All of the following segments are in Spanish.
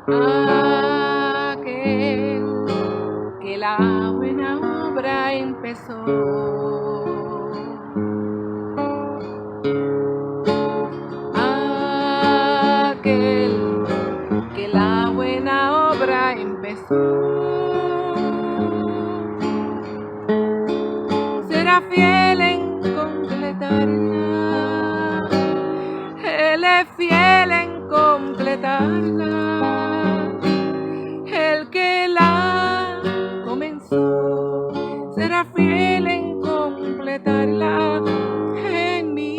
aquel que la buena obra empezó. Aquel que la buena obra empezó. Será fiel en completarla. Él es fiel en completarla. El que la comenzó será fiel en completarla en mí.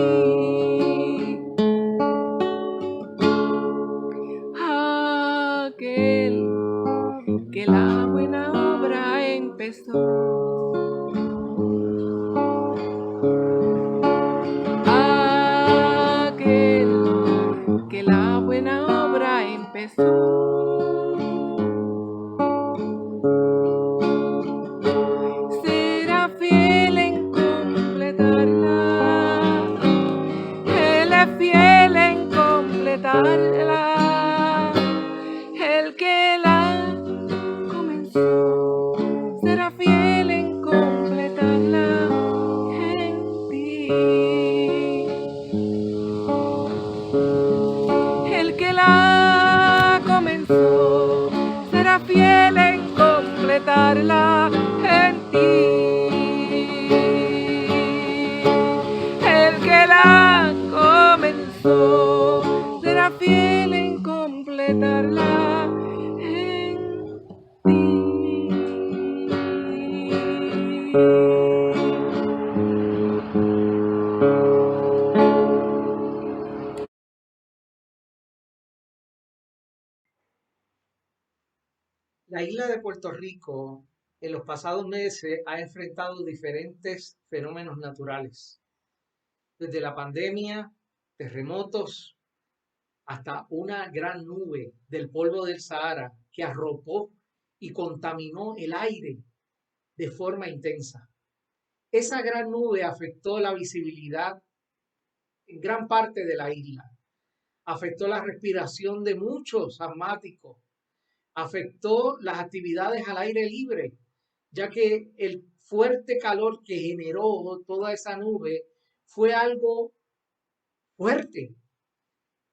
Aquel que la buena obra empezó. Aquel que la buena obra empezó. Será fiel en completarla. Él es fiel en completarla. El que la comenzó será fiel en completarla en ti. El que la comenzó será fiel en completarla en ti. El que la comenzó será fiel en completarla en ti. La isla de Puerto Rico en los pasados meses ha enfrentado diferentes fenómenos naturales, desde la pandemia, terremotos, hasta una gran nube del polvo del Sahara que arropó y contaminó el aire de forma intensa. Esa gran nube afectó la visibilidad en gran parte de la isla, afectó la respiración de muchos asmáticos, afectó las actividades al aire libre, ya que el fuerte calor que generó toda esa nube fue algo fuerte.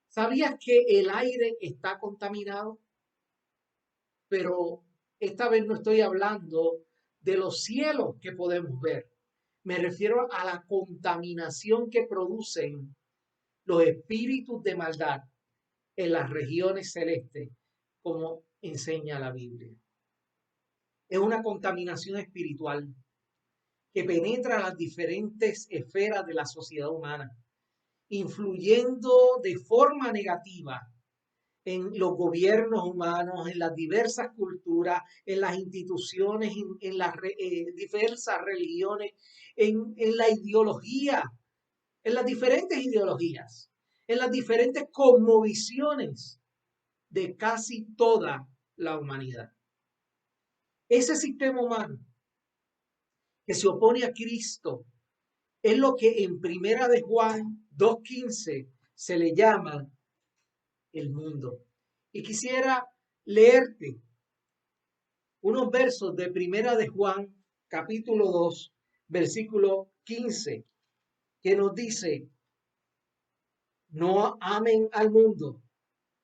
¿Sabías que el aire está contaminado? Pero esta vez no estoy hablando de los cielos que podemos ver. Me refiero a la contaminación que producen los espíritus de maldad en las regiones celestes, como enseña la Biblia. Es una contaminación espiritual que penetra las diferentes esferas de la sociedad humana, influyendo de forma negativa en los gobiernos humanos, en las diversas culturas, en las instituciones, en las diversas religiones, en la ideología, en las diferentes ideologías, en las diferentes cosmovisiones de casi toda la humanidad. Ese sistema humano que se opone a Cristo es lo que en Primera de Juan 2:15 se le llama el mundo. Y quisiera leerte unos versos de Primera de Juan, capítulo 2, versículo 15, que nos dice: no amen al mundo,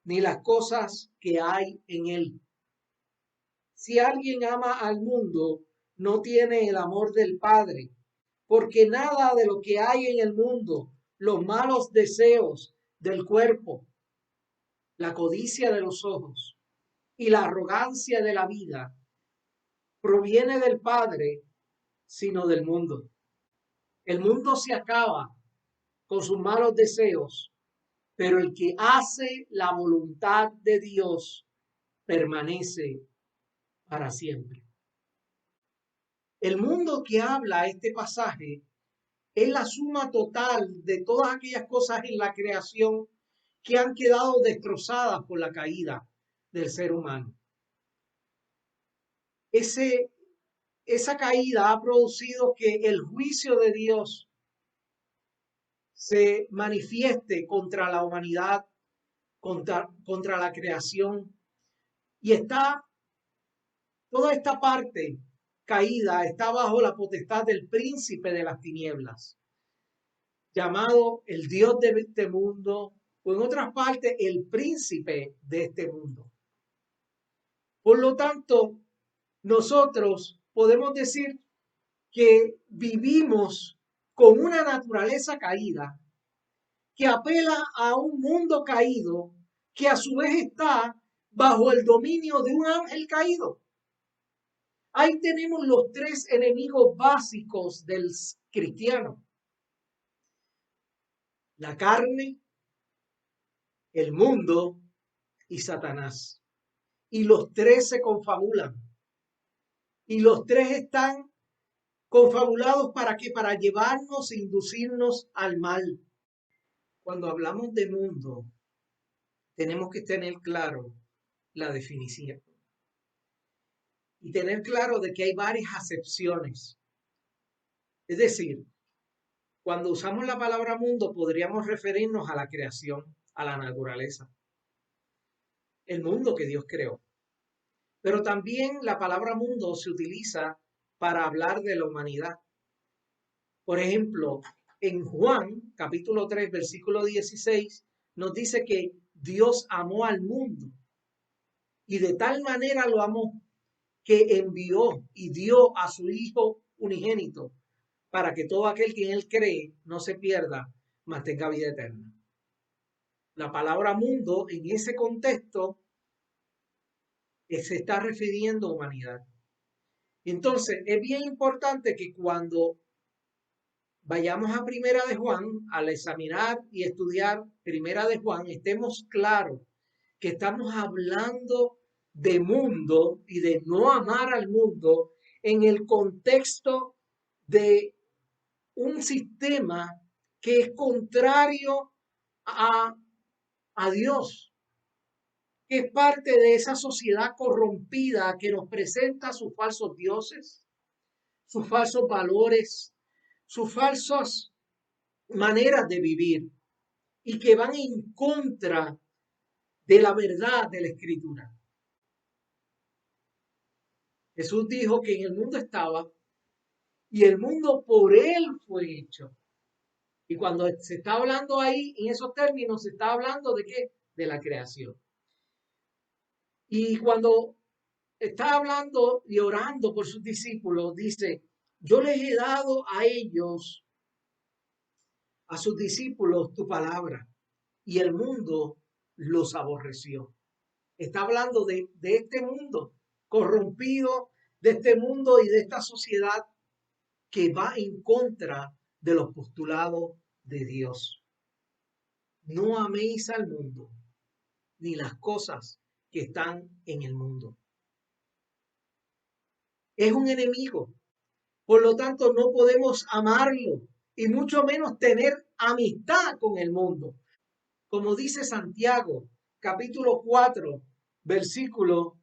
ni las cosas que hay en él. Si alguien ama al mundo, no tiene el amor del Padre, porque nada de lo que hay en el mundo, los malos deseos del cuerpo, la codicia de los ojos y la arrogancia de la vida, proviene del Padre, sino del mundo. El mundo se acaba con sus malos deseos, pero el que hace la voluntad de Dios permanece para siempre. El mundo que habla este pasaje es la suma total de todas aquellas cosas en la creación que han quedado destrozadas por la caída del ser humano. Esa caída ha producido que el juicio de Dios se manifieste contra la humanidad, contra la creación, Y toda esta parte caída está bajo la potestad del príncipe de las tinieblas, llamado el Dios de este mundo, o en otras partes, el príncipe de este mundo. Por lo tanto, nosotros podemos decir que vivimos con una naturaleza caída que apela a un mundo caído que a su vez está bajo el dominio de un ángel caído. Ahí tenemos los tres enemigos básicos del cristiano: la carne, el mundo y Satanás. Y los tres se confabulan. Y los tres están confabulados ¿para qué? Para llevarnos e inducirnos al mal. Cuando hablamos de mundo, tenemos que tener claro la definición. Y tener claro de que hay varias acepciones. Es decir, cuando usamos la palabra mundo, podríamos referirnos a la creación, a la naturaleza, el mundo que Dios creó. Pero también la palabra mundo se utiliza para hablar de la humanidad. Por ejemplo, en Juan, capítulo 3, versículo 16, nos dice que Dios amó al mundo y de tal manera lo amó que envió y dio a su Hijo unigénito para que todo aquel que en él cree no se pierda, mas tenga vida eterna. La palabra mundo en ese contexto se está refiriendo a humanidad. Entonces, es bien importante que cuando vayamos a Primera de Juan, al examinar y estudiar Primera de Juan, estemos claros que estamos hablando de mundo y de no amar al mundo en el contexto de un sistema que es contrario a Dios, que es parte de esa sociedad corrompida que nos presenta sus falsos dioses, sus falsos valores, sus falsas maneras de vivir y que van en contra de la verdad de la Escritura. Jesús dijo que en el mundo estaba y el mundo por él fue hecho. Y cuando se está hablando ahí, en esos términos, se está hablando de qué? De la creación. Y cuando está hablando y orando por sus discípulos, dice, yo les he dado a ellos, a sus discípulos, tu palabra, y el mundo los aborreció. Está hablando de este mundo corrompido, de este mundo y de esta sociedad que va en contra de los postulados de Dios. No améis al mundo, ni las cosas que están en el mundo. Es un enemigo. Por lo tanto, no podemos amarlo y mucho menos tener amistad con el mundo. Como dice Santiago, capítulo 4, versículo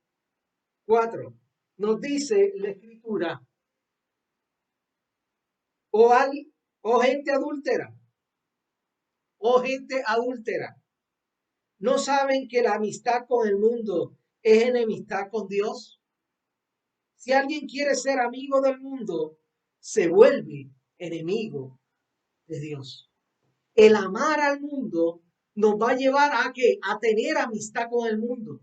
4, nos dice la Escritura, oh gente adúltera, ¿no saben que la amistad con el mundo es enemistad con Dios? Si alguien quiere ser amigo del mundo, se vuelve enemigo de Dios. El amar al mundo nos va a llevar a ¿qué? A tener amistad con el mundo.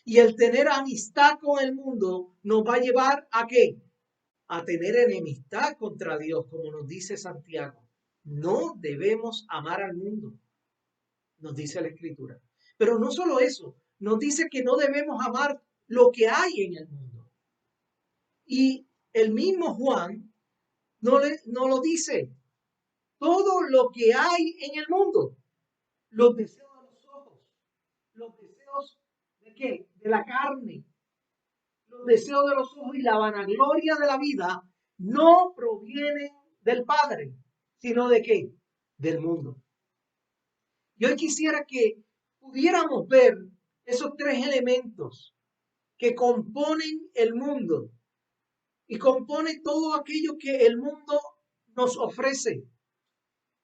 Y el tener amistad con el mundo nos va a llevar a ¿qué? A tener enemistad contra Dios, como nos dice Santiago. No debemos amar al mundo, nos dice la Escritura. Pero no solo eso, nos dice que no debemos amar lo que hay en el mundo. Y el mismo Juan no lo dice. Todo lo que hay en el mundo, los deseos de los ojos, los deseos de ¿qué? De la carne, los deseos de los ojos y la vanagloria de la vida no provienen del Padre, sino de ¿qué? Del mundo. Y hoy quisiera que pudiéramos ver esos tres elementos que componen el mundo y compone todo aquello que el mundo nos ofrece.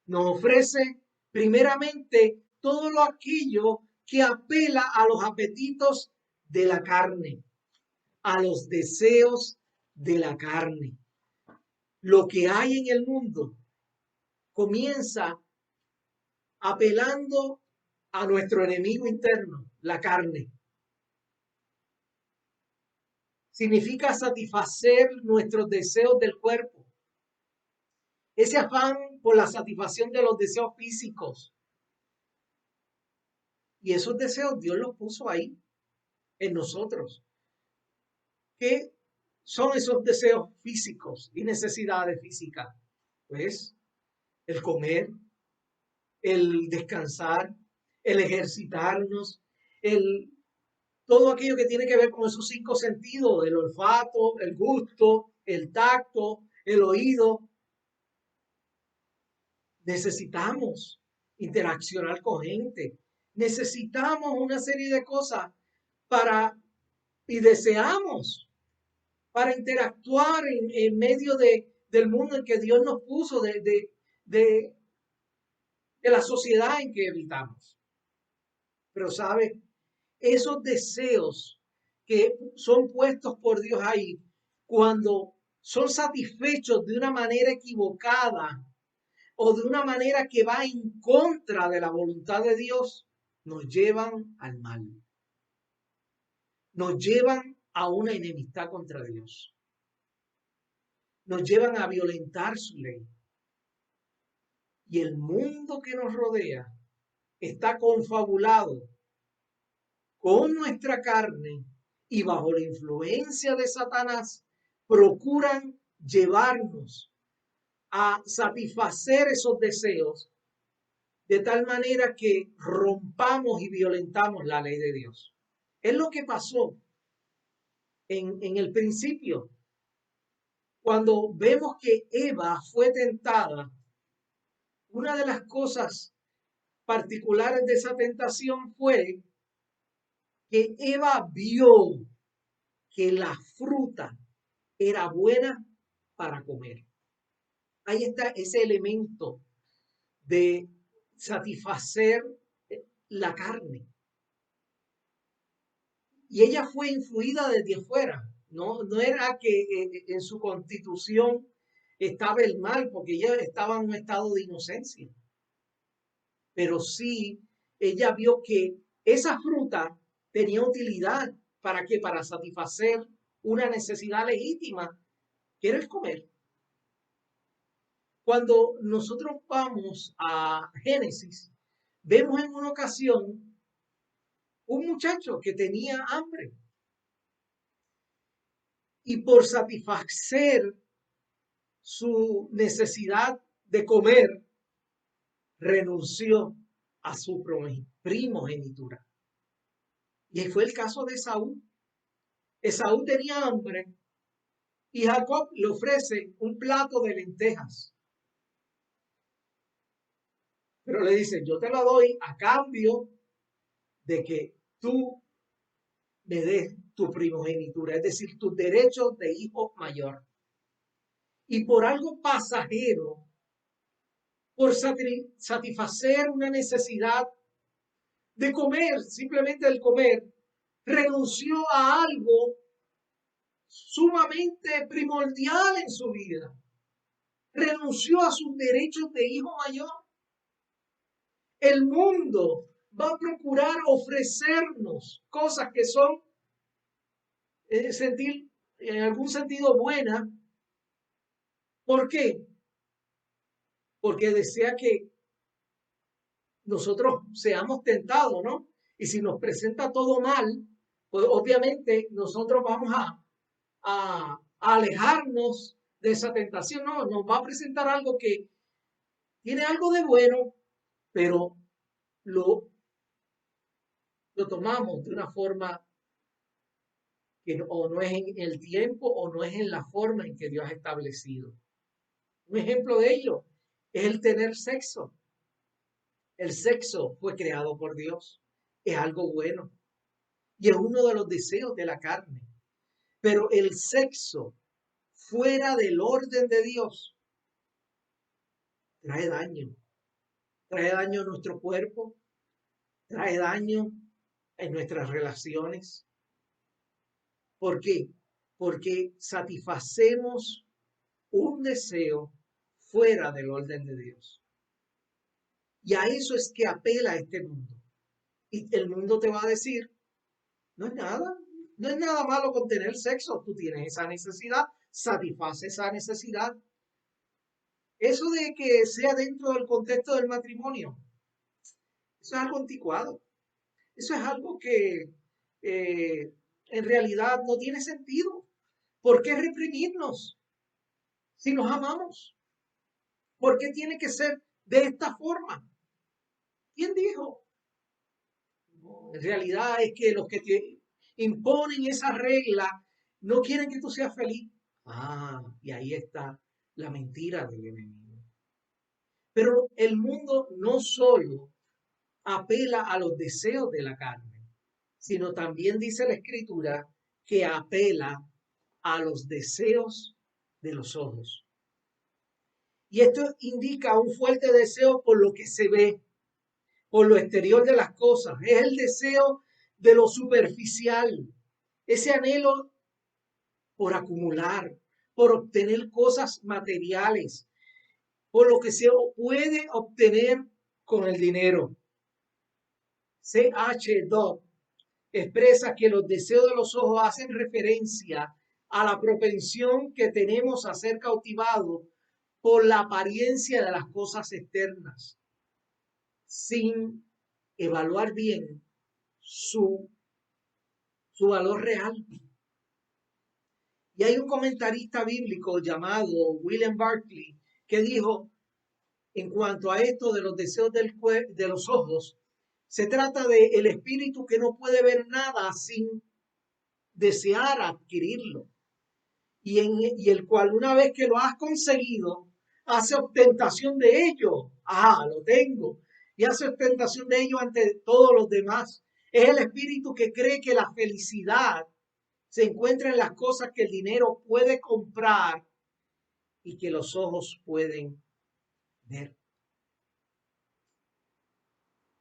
Nos ofrece primeramente todo aquello que apela a los apetitos de la carne, a los deseos de la carne. Lo que hay en el mundo comienza apelando a nuestro enemigo interno, la carne. Significa satisfacer nuestros deseos del cuerpo. Ese afán por la satisfacción de los deseos físicos. Y esos deseos Dios los puso ahí, en nosotros. ¿Qué son esos deseos físicos y necesidades físicas? Pues el comer, el descansar, el ejercitarnos, todo aquello que tiene que ver con esos 5 sentidos, el olfato, el gusto, el tacto, el oído. Necesitamos interaccionar con gente. Necesitamos una serie de cosas y deseamos para interactuar en medio del mundo en que Dios nos puso, de la sociedad en que habitamos. Pero sabe, esos deseos que son puestos por Dios ahí, cuando son satisfechos de una manera equivocada o de una manera que va en contra de la voluntad de Dios, nos llevan al mal. Nos llevan a una enemistad contra Dios. Nos llevan a violentar su ley. Y el mundo que nos rodea está confabulado con nuestra carne y bajo la influencia de Satanás procuran llevarnos a satisfacer esos deseos de tal manera que rompamos y violentamos la ley de Dios. Es lo que pasó en el principio. Cuando vemos que Eva fue tentada, una de las cosas particulares de esa tentación fue que Eva vio que la fruta era buena para comer. Ahí está ese elemento de satisfacer la carne. Y ella fue influida desde afuera. No era que en su constitución estaba el mal, porque ella estaba en un estado de inocencia. Pero sí, ella vio que esa fruta tenía utilidad. ¿Para qué? Para satisfacer una necesidad legítima, que era el comer. Cuando nosotros vamos a Génesis, vemos en una ocasión un muchacho que tenía hambre. Y por satisfacer su necesidad de comer, renunció a su primogenitura. Y fue el caso de Esaú. Esaú tenía hambre y Jacob le ofrece un plato de lentejas. Pero le dice, yo te lo doy a cambio de que tú me des tu primogenitura, es decir, tus derechos de hijo mayor. Y por algo pasajero, por satisfacer una necesidad de comer, simplemente el comer, renunció a algo sumamente primordial en su vida. Renunció a sus derechos de hijo mayor. El mundo va a procurar ofrecernos cosas que son en algún sentido buenas. ¿Por qué? Porque desea que nosotros seamos tentados, ¿no? Y si nos presenta todo mal, pues obviamente nosotros vamos a alejarnos de esa tentación. No, nos va a presentar algo que tiene algo de bueno, pero lo tomamos de una forma que o no es en el tiempo o no es en la forma en que Dios ha establecido. Un ejemplo de ello es el tener sexo. El sexo fue creado por Dios, es algo bueno y es uno de los deseos de la carne. Pero el sexo fuera del orden de Dios trae daño. Trae daño a nuestro cuerpo, trae daño en nuestras relaciones. ¿Por qué? Porque satisfacemos un deseo fuera del orden de Dios. Y a eso es que apela este mundo. Y el mundo te va a decir, no es nada, no es nada malo con tener sexo. Tú tienes esa necesidad, satisface esa necesidad. Eso de que sea dentro del contexto del matrimonio, eso es algo anticuado. Eso es algo que en realidad no tiene sentido. ¿Por qué reprimirnos si nos amamos? ¿Por qué tiene que ser de esta forma? ¿Quién dijo? En realidad es que los que te imponen esa regla no quieren que tú seas feliz. Ah, y ahí está la mentira del enemigo. Pero el mundo no solo apela a los deseos de la carne, sino también dice la escritura que apela a los deseos de los ojos. Y esto indica un fuerte deseo por lo que se ve, por lo exterior de las cosas. Es el deseo de lo superficial, ese anhelo por acumular, por obtener cosas materiales, por lo que se puede obtener con el dinero. C.H. Dodd expresa que los deseos de los ojos hacen referencia a la propensión que tenemos a ser cautivados por la apariencia de las cosas externas, sin evaluar bien su valor real. Y hay un comentarista bíblico llamado William Barclay que dijo, en cuanto a esto de los deseos de los ojos, se trata de el espíritu que no puede ver nada sin desear adquirirlo. Y el cual una vez que lo has conseguido, hace ostentación de ello. Ah, lo tengo. Y hace ostentación de ello ante todos los demás. Es el espíritu que cree que la felicidad se encuentra en las cosas que el dinero puede comprar y que los ojos pueden ver.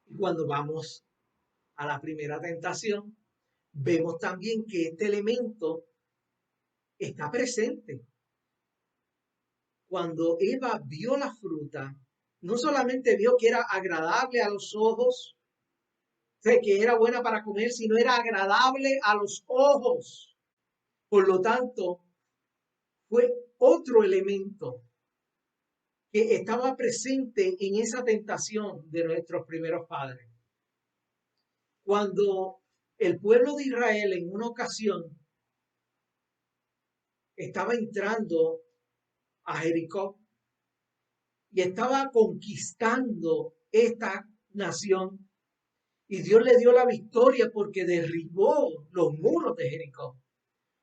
Y cuando vamos a la primera tentación, vemos también que este elemento está presente. Cuando Eva vio la fruta, no solamente vio que era agradable a los ojos, que era buena para comer, sino era agradable a los ojos. Por lo tanto, fue otro elemento que estaba presente en esa tentación de nuestros primeros padres. Cuando el pueblo de Israel en una ocasión estaba entrando a Jericó y estaba conquistando esta nación, y Dios le dio la victoria porque derribó los muros de Jericó.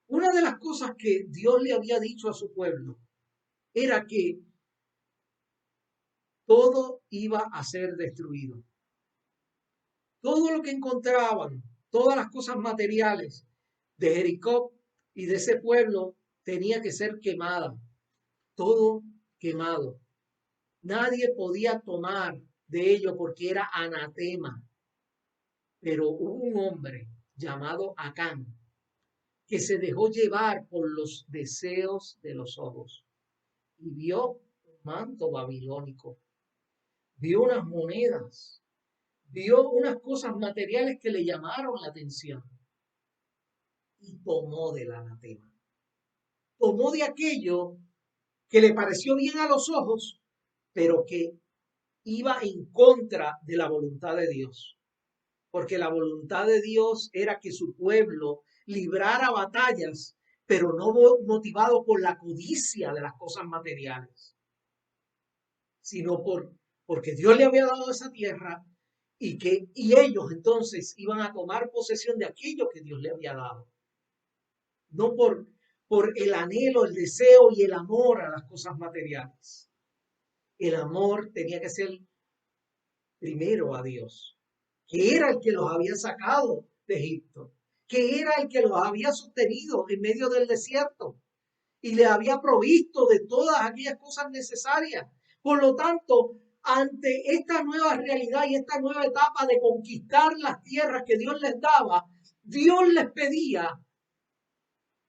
Una de las cosas que Dios le había dicho a su pueblo era que todo iba a ser destruido. Todo lo que encontraban, todas las cosas materiales de Jericó y de ese pueblo tenía que ser quemada. Todo quemado. Nadie podía tomar de ello porque era anatema. Pero hubo un hombre llamado Acán que se dejó llevar por los deseos de los ojos y vio un manto babilónico, vio unas monedas, vio unas cosas materiales que le llamaron la atención y tomó del anatema. Tomó de aquello que le pareció bien a los ojos, pero que iba en contra de la voluntad de Dios. Porque la voluntad de Dios era que su pueblo librara batallas, pero no motivado por la codicia de las cosas materiales, sino porque Dios le había dado esa tierra y ellos entonces iban a tomar posesión de aquello que Dios le había dado. No por el anhelo, el deseo y el amor a las cosas materiales. El amor tenía que ser primero a Dios, que era el que los había sacado de Egipto, que era el que los había sostenido en medio del desierto y le había provisto de todas aquellas cosas necesarias. Por lo tanto, ante esta nueva realidad y esta nueva etapa de conquistar las tierras que Dios les daba, Dios les pedía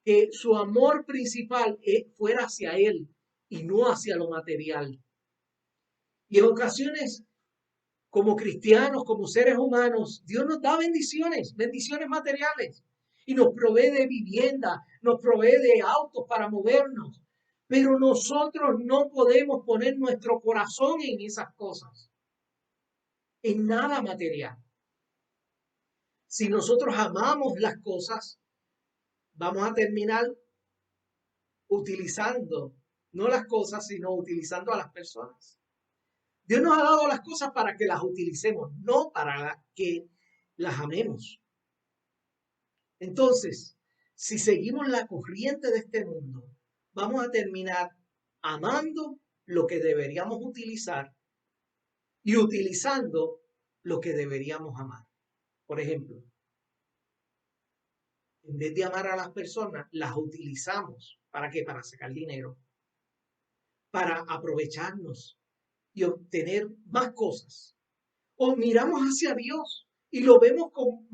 que su amor principal fuera hacia Él y no hacia lo material. Y en ocasiones, como cristianos, como seres humanos, Dios nos da bendiciones, bendiciones materiales. Y nos provee de vivienda, nos provee de autos para movernos. Pero nosotros no podemos poner nuestro corazón en esas cosas, en nada material. Si nosotros amamos las cosas, vamos a terminar utilizando, no las cosas, sino utilizando a las personas. Dios nos ha dado las cosas para que las utilicemos, no para que las amemos. Entonces, si seguimos la corriente de este mundo, vamos a terminar amando lo que deberíamos utilizar y utilizando lo que deberíamos amar. Por ejemplo, en vez de amar a las personas, las utilizamos. ¿Para qué? Para sacar dinero, para aprovecharnos y obtener más cosas. O miramos hacia Dios y lo vemos como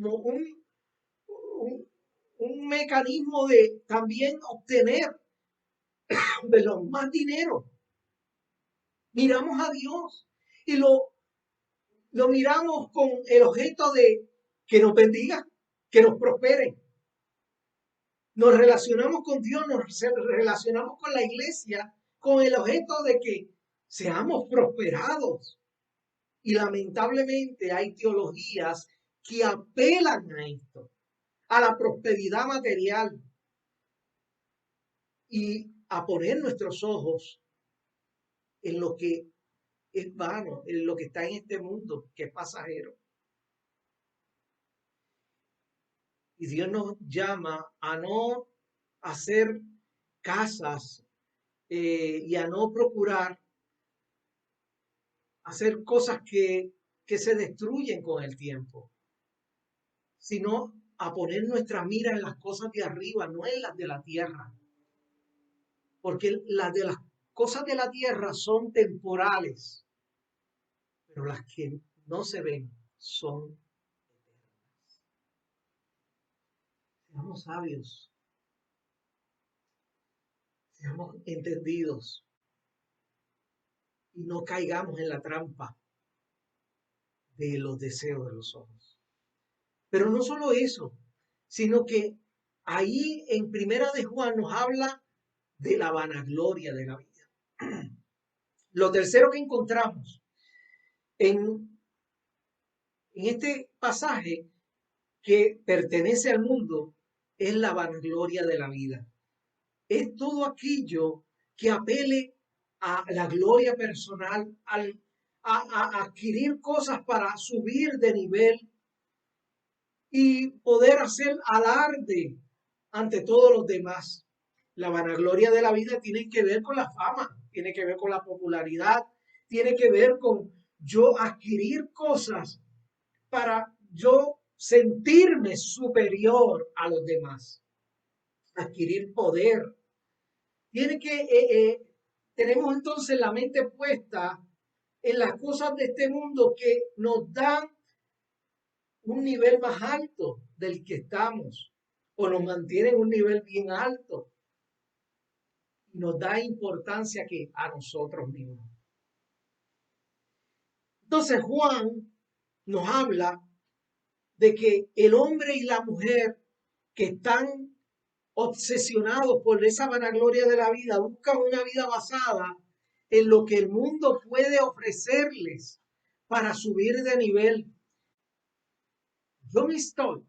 un mecanismo de también obtener de los más dinero. Miramos a Dios y lo miramos con el objeto de que nos bendiga, que nos prospere. Nos relacionamos con Dios, nos relacionamos con la iglesia con el objeto de que seamos prosperados. Y lamentablemente hay teologías que apelan a esto, a la prosperidad material y a poner nuestros ojos en lo que es vano, en lo que está en este mundo, que es pasajero. Y Dios nos llama a no hacer casas y a no procurar hacer cosas que se destruyen con el tiempo, sino a poner nuestra mira en las cosas de arriba, no en las de la tierra. Porque las de las cosas de la tierra son temporales, pero las que no se ven son eternas. Seamos sabios, seamos entendidos y no caigamos en la trampa de los deseos de los ojos. Pero no solo eso, sino que ahí en Primera de Juan nos habla de la vanagloria de la vida. Lo tercero que encontramos en este pasaje que pertenece al mundo es la vanagloria de la vida. Es todo aquello que apele a la gloria personal, a adquirir cosas para subir de nivel y poder hacer alarde ante todos los demás. La vanagloria de la vida tiene que ver con la fama, tiene que ver con la popularidad, tiene que ver con yo adquirir cosas para yo sentirme superior a los demás, adquirir poder. Tenemos entonces la mente puesta en las cosas de este mundo que nos dan un nivel más alto del que estamos o nos mantienen un nivel bien alto. Nos da importancia que a nosotros mismos. Entonces Juan nos habla de que el hombre y la mujer que están obsesionados por esa vanagloria de la vida buscan una vida basada en lo que el mundo puede ofrecerles para subir de nivel. John Stott,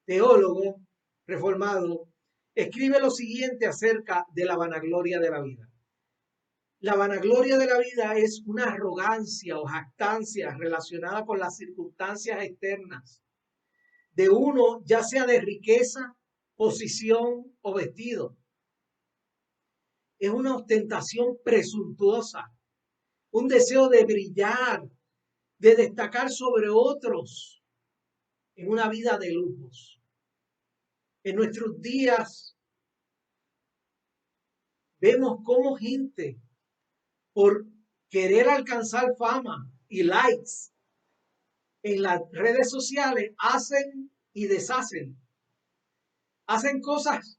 teólogo reformado, escribe lo siguiente acerca de la vanagloria de la vida. La vanagloria de la vida es una arrogancia o jactancia relacionada con las circunstancias externas de uno, ya sea de riqueza, posición o vestido. Es una ostentación presuntuosa, un deseo de brillar, de destacar sobre otros en una vida de lujos. En nuestros días vemos cómo gente, por querer alcanzar fama y likes en las redes sociales, hacen y deshacen. hacen cosas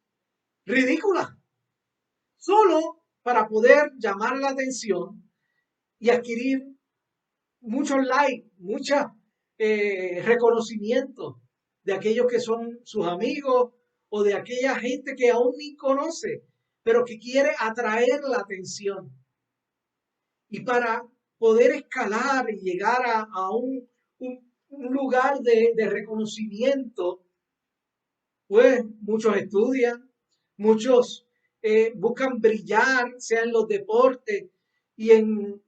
ridículas solo para poder llamar la atención y adquirir muchos likes, muchos reconocimientos de aquellos que son sus amigos o de aquella gente que aún ni conoce, pero que quiere atraer la atención. Y para poder escalar y llegar a un lugar de reconocimiento, pues muchos estudian, muchos buscan brillar, sea en los deportes y en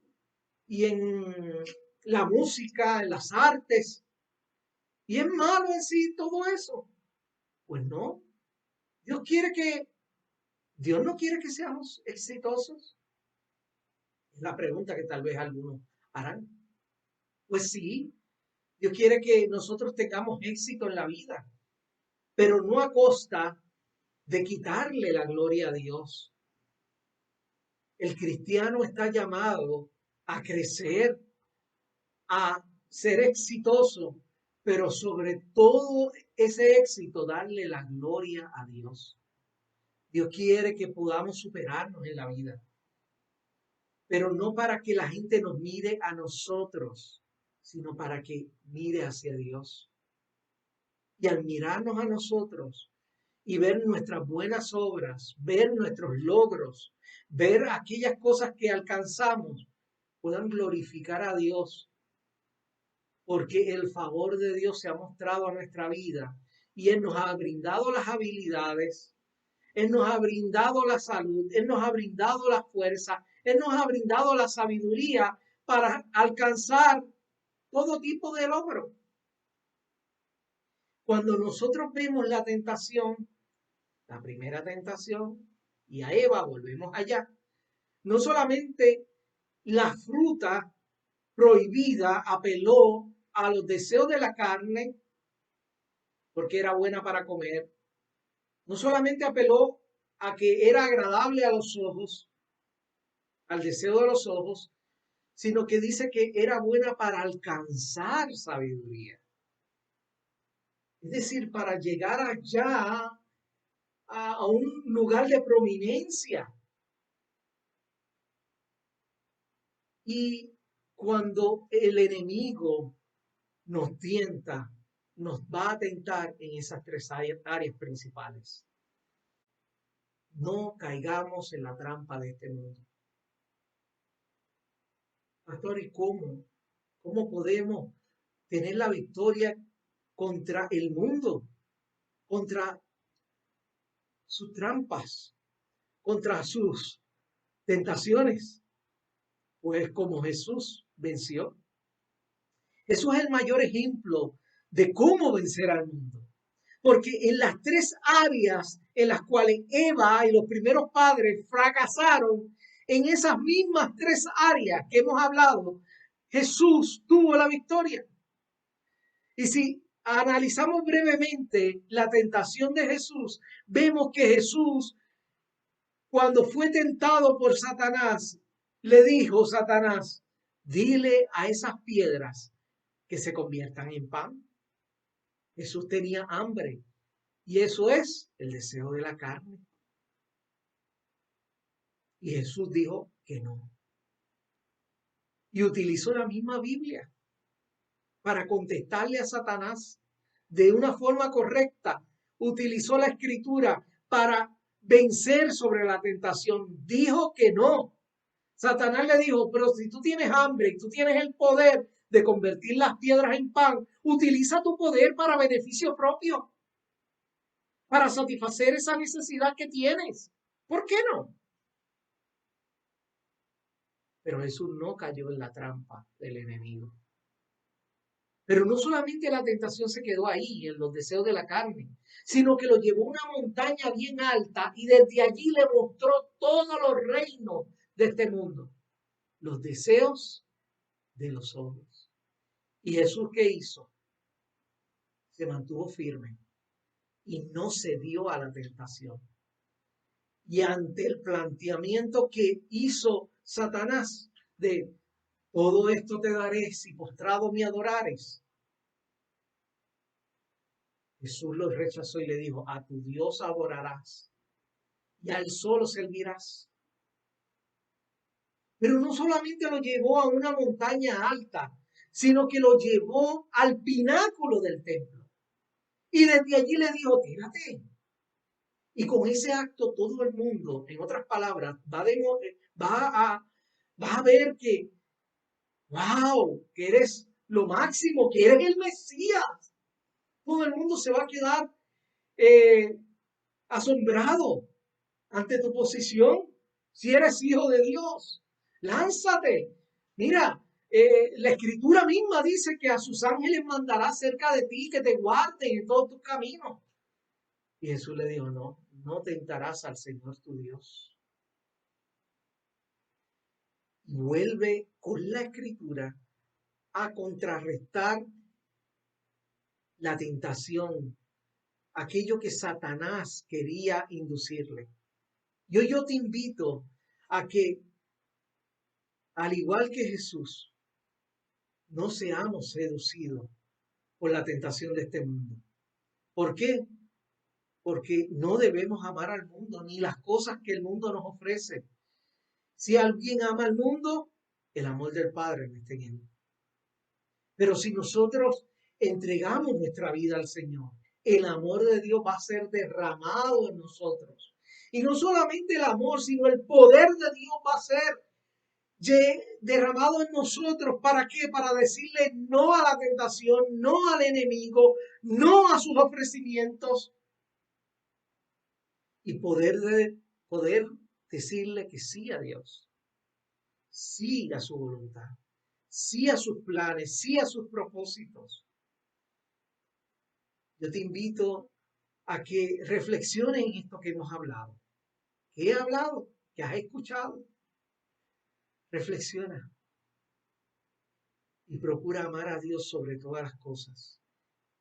la música, en las artes. ¿Y es malo en sí todo eso? Pues no. Dios Dios no quiere que seamos exitosos. Es la pregunta que tal vez algunos harán. Pues sí, Dios quiere que nosotros tengamos éxito en la vida, pero no a costa de quitarle la gloria a Dios. El cristiano está llamado a crecer, a ser exitoso, pero sobre todo ese éxito darle la gloria a Dios. Dios quiere que podamos superarnos en la vida, pero no para que la gente nos mire a nosotros, sino para que mire hacia Dios. Y al mirarnos a nosotros y ver nuestras buenas obras, ver nuestros logros, ver aquellas cosas que alcanzamos, puedan glorificar a Dios, porque el favor de Dios se ha mostrado a nuestra vida y Él nos ha brindado las habilidades, Él nos ha brindado la salud, Él nos ha brindado la fuerza, Él nos ha brindado la sabiduría para alcanzar todo tipo de logro. Cuando nosotros vemos la tentación, la primera tentación, y a Eva volvemos allá, no solamente la fruta prohibida apeló a los deseos de la carne, porque era buena para comer, no solamente apeló a que era agradable a los ojos, al deseo de los ojos, sino que dice que era buena para alcanzar sabiduría. Es decir, para llegar allá a un lugar de prominencia. Y cuando el enemigo nos tienta, nos va a tentar en esas tres áreas principales. No caigamos en la trampa de este mundo. Pastor, ¿y cómo? ¿Cómo podemos tener la victoria contra el mundo? Contra sus trampas, contra sus tentaciones. Pues como Jesús venció. Jesús es el mayor ejemplo de cómo vencer al mundo. Porque en las tres áreas en las cuales Eva y los primeros padres fracasaron, en esas mismas tres áreas que hemos hablado, Jesús tuvo la victoria. Y si analizamos brevemente la tentación de Jesús, vemos que Jesús, cuando fue tentado por Satanás, le dijo Satanás, dile a esas piedras que se conviertan en pan. Jesús tenía hambre y eso es el deseo de la carne. Y Jesús dijo que no. Y utilizó la misma Biblia para contestarle a Satanás de una forma correcta. Utilizó la escritura para vencer sobre la tentación. Dijo que no. Satanás le dijo, pero si tú tienes hambre y tú tienes el poder de convertir las piedras en pan, utiliza tu poder para beneficio propio, para satisfacer esa necesidad que tienes. ¿Por qué no? Pero Jesús no cayó en la trampa del enemigo. Pero no solamente la tentación se quedó ahí, en los deseos de la carne, sino que lo llevó a una montaña bien alta y desde allí le mostró todos los reinos de este mundo, los deseos de los ojos. ¿Y Jesús qué hizo? Se mantuvo firme y no cedió a la tentación. Y ante el planteamiento que hizo Satanás de todo esto te daré si postrado me adorares, Jesús lo rechazó y le dijo, a tu Dios adorarás y al sol servirás. Pero no solamente lo llevó a una montaña alta, sino que lo llevó al pináculo del templo. Y desde allí le dijo, tírate. Y con ese acto todo el mundo, en otras palabras, va a ver que, wow, que eres lo máximo, que eres el Mesías. Todo el mundo se va a quedar eh, asombrado ante tu posición. Si eres hijo de Dios, lánzate. Mira, la escritura misma dice que a sus ángeles mandará cerca de ti, que te guarden en todos tus caminos. Y Jesús le dijo, no, no tentarás al Señor tu Dios. Y vuelve con la escritura a contrarrestar la tentación, aquello que Satanás quería inducirle. Y hoy yo te invito a que, al igual que Jesús, no seamos seducidos por la tentación de este mundo. ¿Por qué? Porque no debemos amar al mundo ni las cosas que el mundo nos ofrece. Si alguien ama al mundo, el amor del Padre no está en él. Pero si nosotros entregamos nuestra vida al Señor, el amor de Dios va a ser derramado en nosotros. Y no solamente el amor, sino el poder de Dios va a ser derramado en nosotros. ¿Para qué? Para decirle no a la tentación, no al enemigo, no a sus ofrecimientos. Y poder decirle que sí a Dios, sí a su voluntad, sí a sus planes, sí a sus propósitos. Yo te invito a que reflexiones en esto que hemos hablado. ¿Qué he hablado? ¿Qué has escuchado? Reflexiona y procura amar a Dios sobre todas las cosas.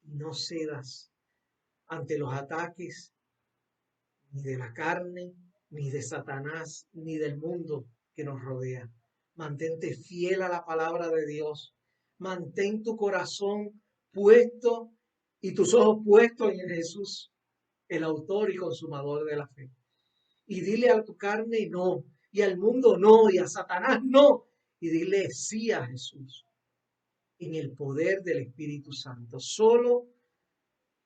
Y no cedas ante los ataques ni de la carne, ni de Satanás, ni del mundo que nos rodea. Mantente fiel a la palabra de Dios. Mantén tu corazón puesto y tus ojos puestos en Jesús, el autor y consumador de la fe. Y dile a tu carne no, y al mundo no, y a Satanás no. Y dile sí a Jesús en el poder del Espíritu Santo. Solo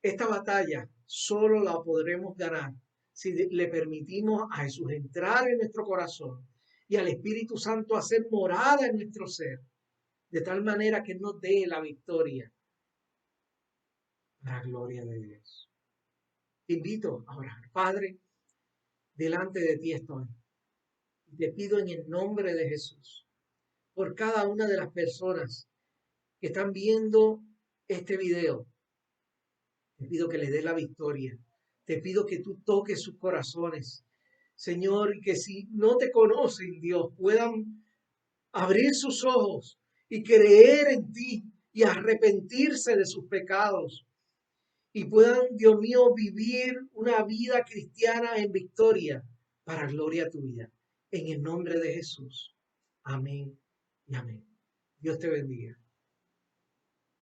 esta batalla, solo la podremos ganar si le permitimos a Jesús entrar en nuestro corazón y al Espíritu Santo hacer morada en nuestro ser, de tal manera que nos dé la victoria para la gloria de Dios. Te invito a orar. Padre, delante de ti estoy. Te pido en el nombre de Jesús, por cada una de las personas que están viendo este video, te pido que les dé la victoria. Te pido que tú toques sus corazones, Señor, y que si no te conocen, Dios, puedan abrir sus ojos y creer en ti y arrepentirse de sus pecados. Y puedan, Dios mío, vivir una vida cristiana en victoria para gloria tuya. En el nombre de Jesús. Amén y amén. Dios te bendiga.